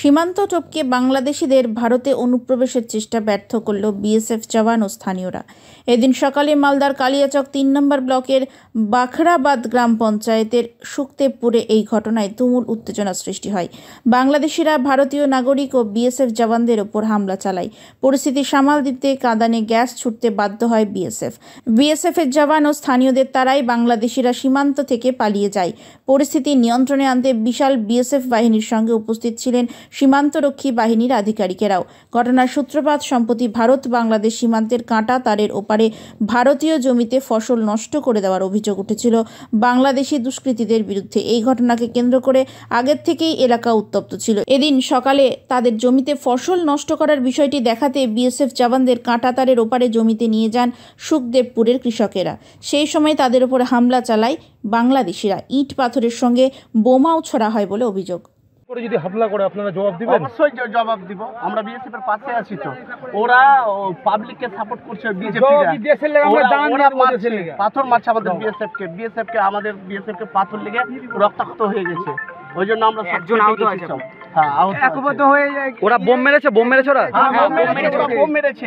সীমান্ত টপকে বাংলাদেশিদের ভারতে অনুপ্রবেশের চেষ্টা ব্যর্থ করল বিএসএফ জওয়ান ও স্থানীয়রা। এদিন সকালে মালদার কালিয়াচক ৩ নম্বর ব্লকের বাখরাবাদ গ্রাম পঞ্চায়েতের সুখদেবপুরে এই ঘটনায় তুমুল উত্তেজনা সৃষ্টি হয়। বাংলাদেশিরা ভারতীয় নাগরিক ও বিএসএফ জওয়ানদের ওপর হামলা চালায়। পরিস্থিতি সামাল দিতে কাঁদানে গ্যাস ছুটতে বাধ্য হয় বিএসএফের জওয়ান ও স্থানীয়দের তারাই বাংলাদেশিরা সীমান্ত থেকে পালিয়ে যায়। পরিস্থিতি নিয়ন্ত্রণে আনতে বিশাল বিএসএফ বাহিনীর সঙ্গে উপস্থিত ছিলেন সীমান্তরক্ষী বাহিনীর আধিকারিকেরাও। ঘটনার সূত্রপাত সম্প্রতি ভারত বাংলাদেশ সীমান্তের কাঁটা তারের ওপারে ভারতীয় জমিতে ফসল নষ্ট করে দেওয়ার অভিযোগ উঠেছিল বাংলাদেশি দুষ্কৃতীদের বিরুদ্ধে। এই ঘটনাকে কেন্দ্র করে আগের থেকেই এলাকা উত্তপ্ত ছিল। এদিন সকালে তাদের জমিতে ফসল নষ্ট করার বিষয়টি দেখাতে বিএসএফ জওয়ানদের কাঁটা তারের ওপারে জমিতে নিয়ে যান সুখদেবপুরের কৃষকেরা। সেই সময় তাদের উপর হামলা চালায় বাংলাদেশিরা। ইট পাথরের সঙ্গে বোমাও ছোড়া হয় বলে অভিযোগ। যদি হামলা করে আপনারা জবাব দিবেন? অবশ্যই জবাব দিব। আমরা বিএসএফ এর পাশে আছি। তো ওরা পাবলিককে সাপোর্ট করছে, বিজেপি পাথর মারছে আমাদের বিএসএফ কে আমাদের বিএসএফ কে পাথর লেগে রক্তাক্ত হয়ে গেছে। ওই জন্য আমরা একজন আহত আছে। হ্যাঁ, আহত হয়ে। ওরা বোম মেরেছে? ওরা বোম মেরেছে।